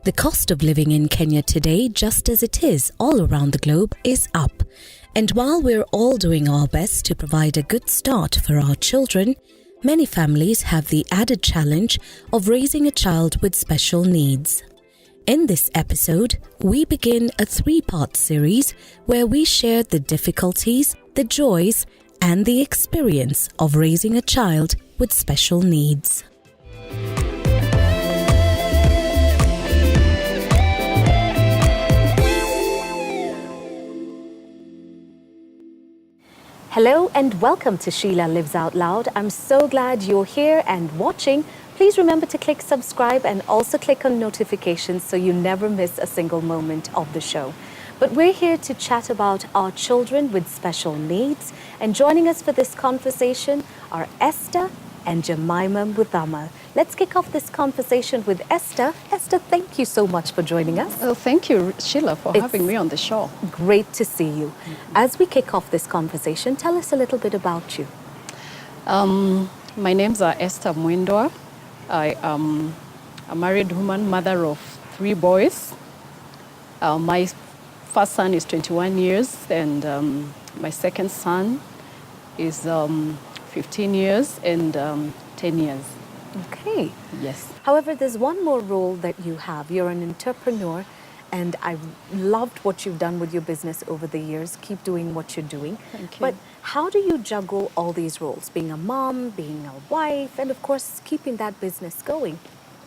The cost of living in Kenya today, just as it is all around the globe, is up. And while we're all doing our best to provide a good start for our children, many families have the added challenge of raising a child with special needs. In this episode, we begin a 3-part series where we share the difficulties, the joys, and the experience of raising a child with special needs. Hello and welcome to Sheila Lives Out Loud. I'm so glad you're here and watching. Please remember to click subscribe and also click on notifications so you never miss a single moment of the show. But we're here to chat about our children with special needs, and joining us for this conversation are Esther and Jemima Muthama. Let's kick off this conversation with Esther. Esther, thank you so much for joining us. Well, thank you, Sheila, for having me on the show. Great to see you. As we kick off this conversation, tell us a little bit about you. My names are Esther Mwendwa. I am a married woman, mother of 3 boys. My first son is 21 years, and my second son is 15 years and 10 years. Okay. Yes. However, there's one more role that you have. You're an entrepreneur, and I've loved what you've done with your business over the years. Keep doing what you're doing. Thank you. But how do you juggle all these roles? Being a mom, being a wife, and of course, keeping that business going?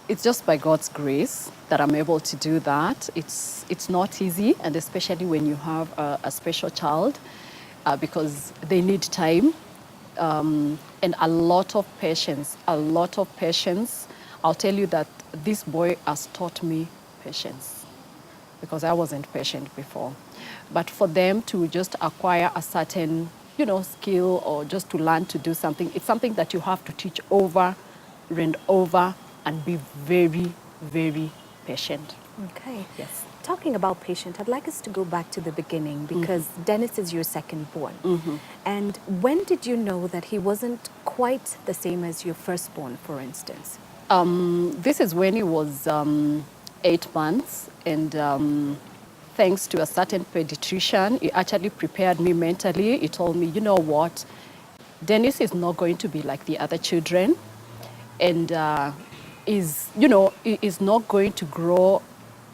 It's just by God's grace that I'm able to do that. It's not easy, and especially when you have a special child, because they need time. And a lot of patience. I'll tell you that this boy has taught me patience, because I wasn't patient before. But for them to just acquire a certain, skill, or just to learn to do something, it's something that you have to teach over and over and be very, very patient. Okay. Yes. Talking about patient, I'd like us to go back to the beginning, because Dennis is your second born. And when did you know that he wasn't quite the same as your firstborn, for instance? This is when he was 8 months, and thanks to a certain pediatrician, he actually prepared me mentally. He told me, you know what, Dennis is not going to be like the other children, and is not going to grow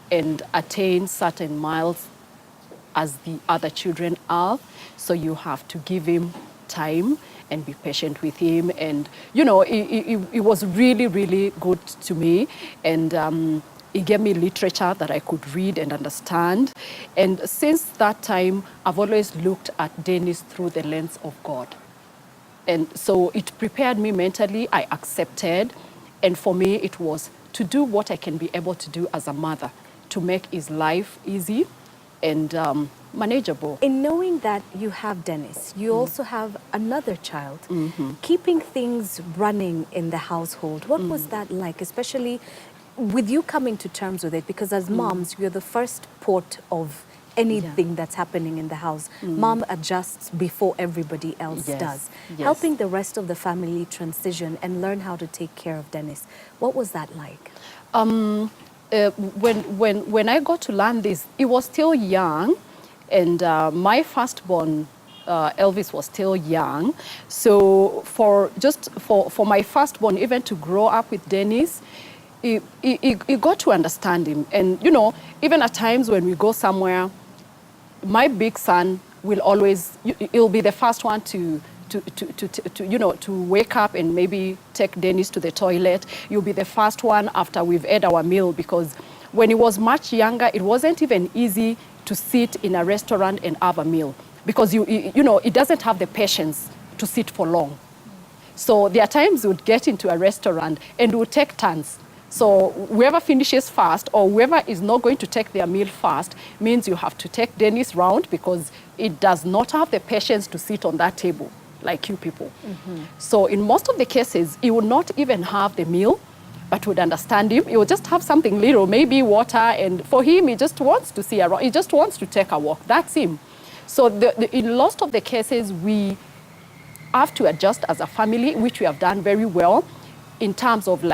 and attain certain miles as the other children are. So you have to give him time and be patient with him. And, it was really, really good to me. And he gave me literature that I could read and understand. And since that time, I've always looked at Dennis through the lens of God. And so it prepared me mentally. I accepted. And for me, it was to do what I can be able to do as a mother, to make his life easy and manageable. In knowing that you have Dennis, you also have another child. Keeping things running in the household, what was that like, especially with you coming to terms with it? Because as moms, you're the first port of anything that's happening in the house. Mom adjusts before everybody else does. Yes. Helping the rest of the family transition and learn how to take care of Dennis. What was that like? When I got to learn this, he was still young, and my firstborn, Elvis, was still young. So for my firstborn even to grow up with Dennis, he got to understand him. And even at times when we go somewhere, my big son will always, he'll be the first one to wake up and maybe take Dennis to the toilet. You'll be the first one after we've had our meal, because when he was much younger, it wasn't even easy to sit in a restaurant and have a meal, because he doesn't have the patience to sit for long. So there are times we would get into a restaurant and we would take turns. So whoever finishes first, or whoever is not going to take their meal first, means you have to take Dennis round, because it does not have the patience to sit on that table like you people. So in most of the cases, he would not even have the meal, but would understand him. He would just have something little, maybe water, and for him, he just wants to see around. He just wants to take a walk. That's him. So in most of the cases, we have to adjust as a family, which we have done very well, in terms of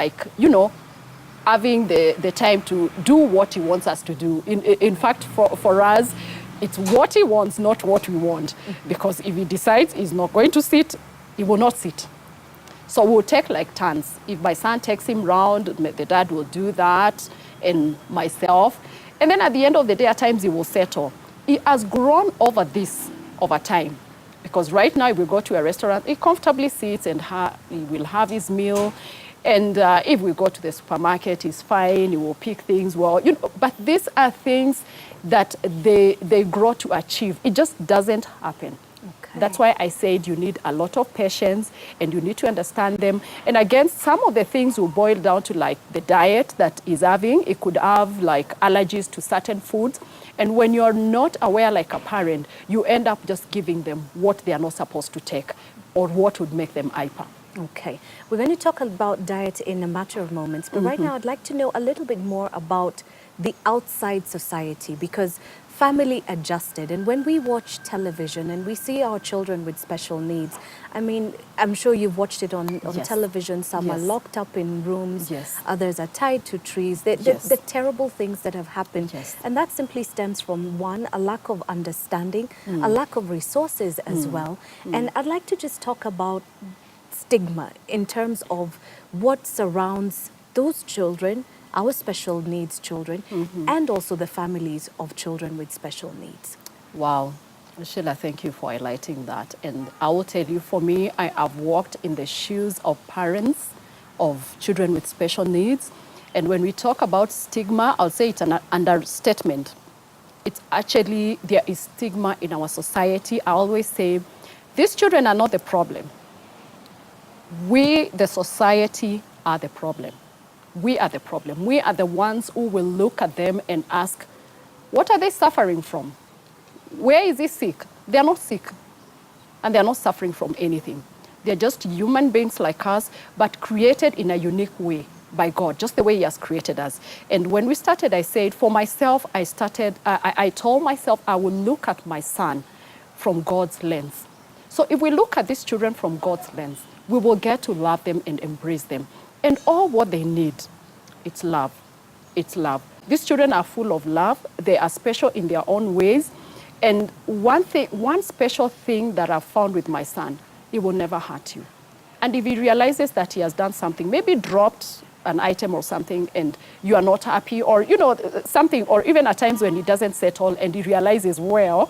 having the time to do what he wants us to do. In fact, for us, it's what he wants, not what we want. Because if he decides he's not going to sit, he will not sit. So we'll take like turns. If my son takes him round, the dad will do that, and myself. And then at the end of the day, at times he will settle. He has grown over this over time. Because right now, if we go to a restaurant, he comfortably sits and he will have his meal. And if we go to the supermarket, he's fine, he will pick things well. But these are things that they grow to achieve. It just doesn't happen. Okay. That's why I said you need a lot of patience and you need to understand them. And again, some of the things will boil down to like the diet that he's having. It could have like allergies to certain foods. And when you're not aware like a parent, you end up just giving them what they are not supposed to take or what would make them hyper. Okay. We're going to talk about diet in a matter of moments. But right now, I'd like to know a little bit more about the outside society, because family adjusted. And when we watch television and we see our children with special needs, I mean, I'm sure you've watched it on Yes. television. Some are locked up in rooms. Yes. Others are tied to trees. Yes. The terrible things that have happened. Yes. And that simply stems from, one, a lack of understanding, a lack of resources as well. And I'd like to just talk about stigma in terms of what surrounds those children, our special needs children, and also the families of children with special needs. Wow. Sheila, thank you for highlighting that. And I will tell you, for me, I have walked in the shoes of parents of children with special needs. And when we talk about stigma, I'll say it's an understatement. It's actually, there is stigma in our society. I always say, these children are not the problem. We, the society, are the problem. We are the problem. We are the ones who will look at them and ask, what are they suffering from? Where is he sick? They are not sick. And they are not suffering from anything. They're just human beings like us, but created in a unique way by God, just the way he has created us. And when we started, I said, for myself, I told myself I will look at my son from God's lens. So if we look at these children from God's lens, we will get to love them and embrace them. And all what they need, it's love. It's love. These children are full of love. They are special in their own ways. And one special thing that I've found with my son, he will never hurt you. And if he realizes that he has done something, maybe dropped an item or something, and you are not happy, or something, or even at times when he doesn't settle and he realizes, well,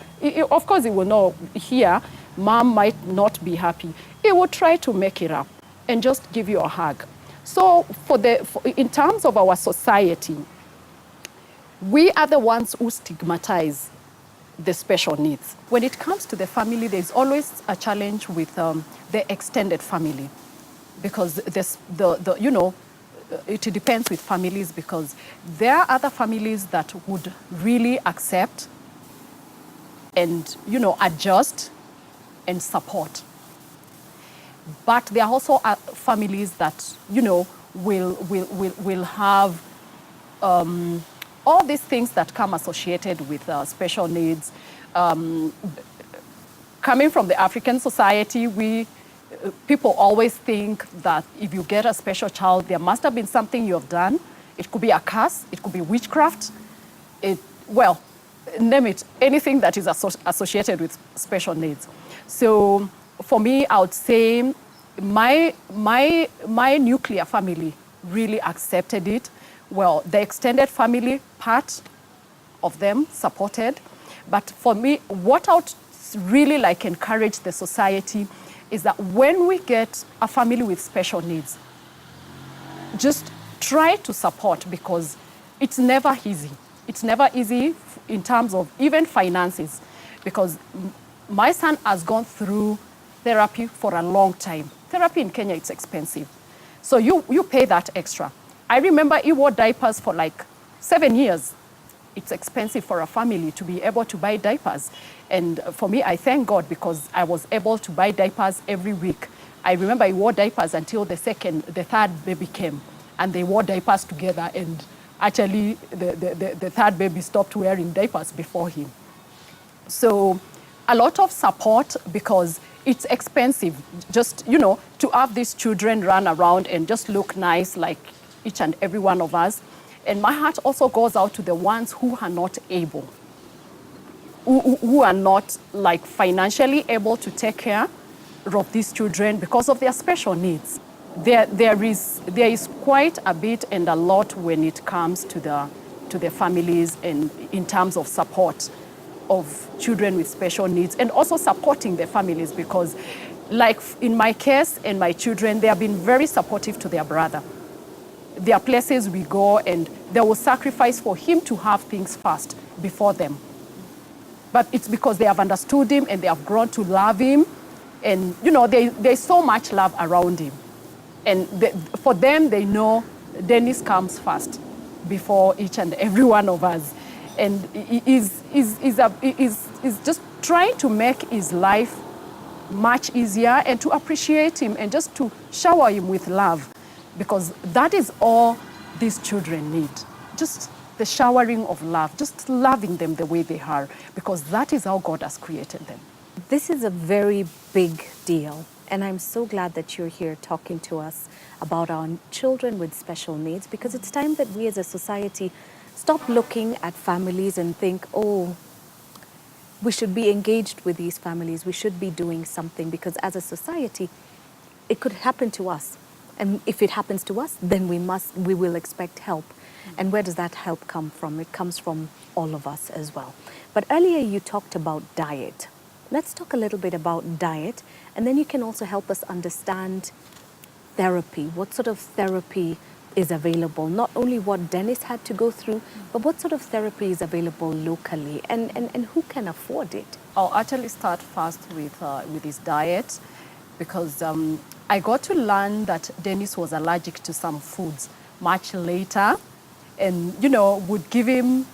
of course he will know here, mom might not be happy. He will try to make it up and just give you a hug. So in terms of our society, we are the ones who stigmatize the special needs. When it comes to the family, there's always a challenge with the extended family, because it depends with families, because there are other families that would really accept and adjust and support. But there are also families that will have all these things that come associated with special needs. Coming from the African society, people always think that if you get a special child, there must have been something you have done. It could be a curse, it could be witchcraft. Name it, anything that is associated with special needs. So for me, I would say my nuclear family really accepted it. Well, the extended family part of them supported. But for me, what I would really encourage the society is that when we get a family with special needs, just try to support, because it's never easy. It's never easy in terms of even finances, because my son has gone through therapy for a long time. Therapy in Kenya, it's expensive. So you pay that extra. I remember he wore diapers for 7 years. It's expensive for a family to be able to buy diapers. And for me, I thank God, because I was able to buy diapers every week. I remember he wore diapers until the third baby came, and they wore diapers together. And actually, the third baby stopped wearing diapers before him. So a lot of support, because it's expensive just, to have these children run around and just look nice, each and every one of us. And my heart also goes out to the ones who are not able, who are not like financially able to take care of these children because of their special needs. There is quite a bit and a lot when it comes to the families and in terms of support of children with special needs, and also supporting the families, because like in my case and my children, they have been very supportive to their brother. There are places we go and they will sacrifice for him to have things first before them. But it's because they have understood him and they have grown to love him. And, you know, there's so much love around him. And for them, they know Dennis comes first before each and every one of us. And is just trying to make his life much easier and to appreciate him and just to shower him with love. Because that is all these children need. Just the showering of love, just loving them the way they are, because that is how God has created them. This is a very big deal, and I'm so glad that you're here talking to us about our children with special needs, because it's time that we as a society stop looking at families and think, oh, we should be engaged with these families, we should be doing something, because as a society, it could happen to us. And if it happens to us, then we will expect help. And where does that help come from? It comes from all of us as well. But earlier you talked about diet. Let's talk a little bit about diet, and then you can also help us understand therapy. What sort of therapy is available? Not only what Dennis had to go through, but what sort of therapy is available locally, and who can afford it? I'll actually start first with his diet, because I got to learn that Dennis was allergic to some foods much later, and, you know, would give him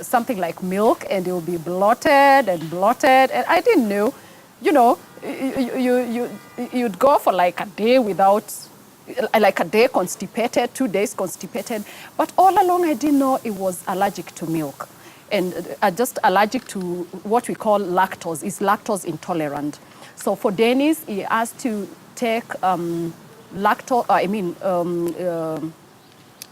something like milk and it will be bloated, and I didn't know, you know, you'd go for like a day without, like a day constipated, 2 days constipated, but all along I didn't know it was allergic to milk, and just allergic to what we call lactose. Is lactose intolerant. So for Dennis, he has to take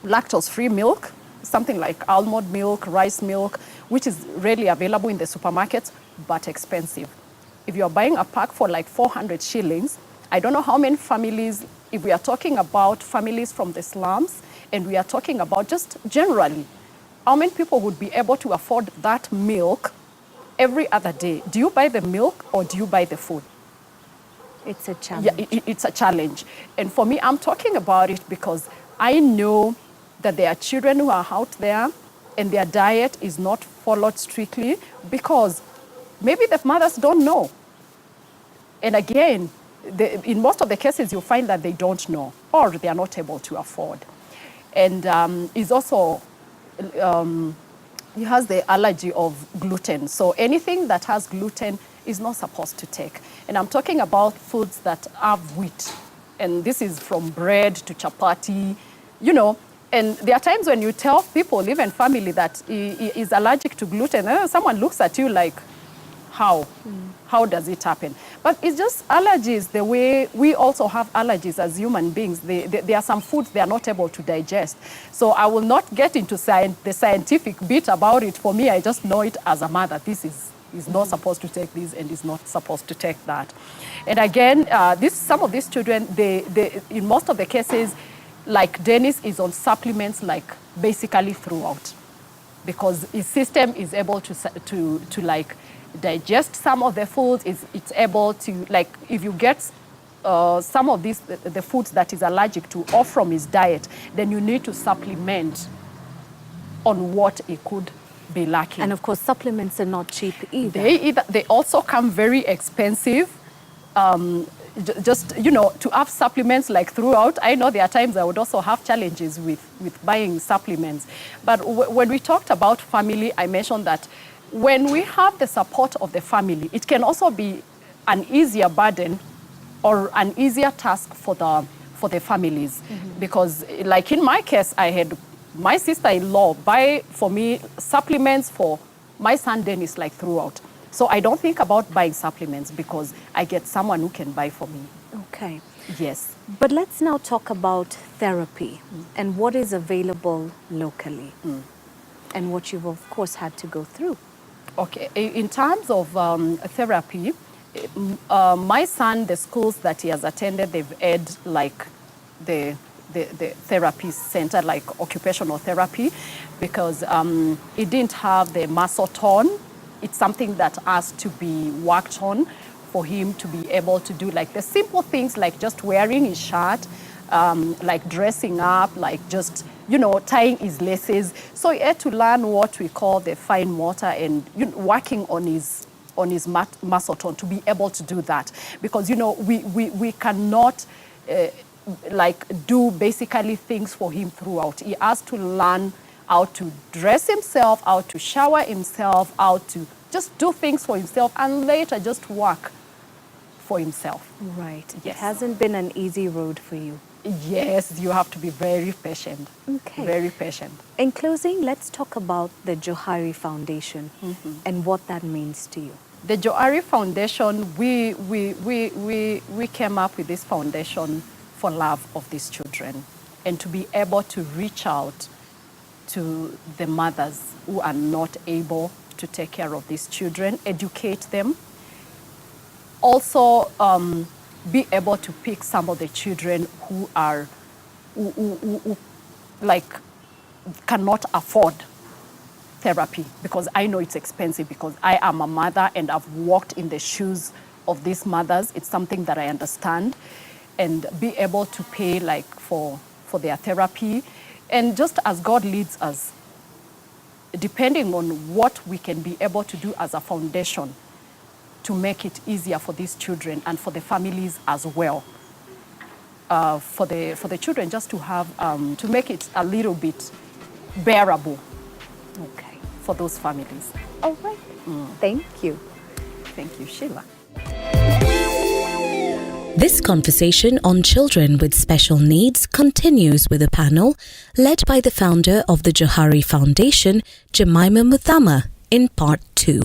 lactose-free milk, something like almond milk, rice milk, which is readily available in the supermarkets, but expensive. If you're buying a pack for like 400 shillings, I don't know how many families, if we are talking about families from the slums, and we are talking about just generally, how many people would be able to afford that milk every other day? Do you buy the milk or do you buy the food? It's a challenge. Yeah, it's a challenge. And for me, I'm talking about it because I know that there are children who are out there and their diet is not followed strictly because maybe the mothers don't know. And again, in most of the cases, you'll find that they don't know or they are not able to afford. And he's also, he has the allergy of gluten. So anything that has gluten is not supposed to take. And I'm talking about foods that have wheat. And this is from bread to chapati, you know. And there are times when you tell people, even family, that he is allergic to gluten, and someone looks at you like, how? How does it happen? But it's just allergies, the way we also have allergies as human beings. There are some foods they are not able to digest. So I will not get into the scientific bit about it. For me, I just know it as a mother. This is not supposed to take this and is not supposed to take that. And again, some of these children, in most of the cases, like Dennis is on supplements like basically throughout, because his system is able to like digest some of the foods. It's able to, like, if you get some of these the foods that he's allergic to off from his diet, then you need to supplement on what he could be lacking. And of course, supplements are not cheap either. They also come very expensive. Just, you know, to have supplements like throughout, I know there are times I would also have challenges with buying supplements. But when we talked about family, I mentioned that when we have the support of the family, it can also be an easier burden or an easier task for the families. Mm-hmm. Because like in my case, I had my sister-in-law buy for me supplements for my son Dennis like throughout. So I don't think about buying supplements because I get someone who can buy for me. Okay. Yes. But let's now talk about therapy and what is available locally and what you've, of course, had to go through. Okay, in terms of therapy, my son, the schools that he has attended, they've had like the therapy center, like occupational therapy, because he didn't have the muscle tone. It's something that has to be worked on for him to be able to do like the simple things, like just wearing his shirt, like dressing up, like just, tying his laces. So he had to learn what we call the fine motor and working on his muscle tone to be able to do that. Because, we cannot like do basically things for him throughout. He has to learn how to dress himself, how to shower himself, how to just do things for himself, and later just work for himself. Right. Yes. It hasn't been an easy road for you. Yes, you have to be very patient. Okay. Very patient. In closing, let's talk about the Johari Foundation and what that means to you. The Johari Foundation, we came up with this foundation for love of these children and to be able to reach out to the mothers who are not able to take care of these children, educate them. Also, be able to pick some of the children who are, who like cannot afford therapy, because I know it's expensive, because I am a mother and I've walked in the shoes of these mothers. It's something that I understand, and be able to pay like for their therapy. And just as God leads us, depending on what we can be able to do as a foundation to make it easier for these children and for the families as well. For the children just to have, to make it a little bit bearable, okay, for those families. All right. Thank you. Thank you, Sheila. This conversation on children with special needs continues with a panel led by the founder of the Johari Foundation, Jemima Muthama, in part 2.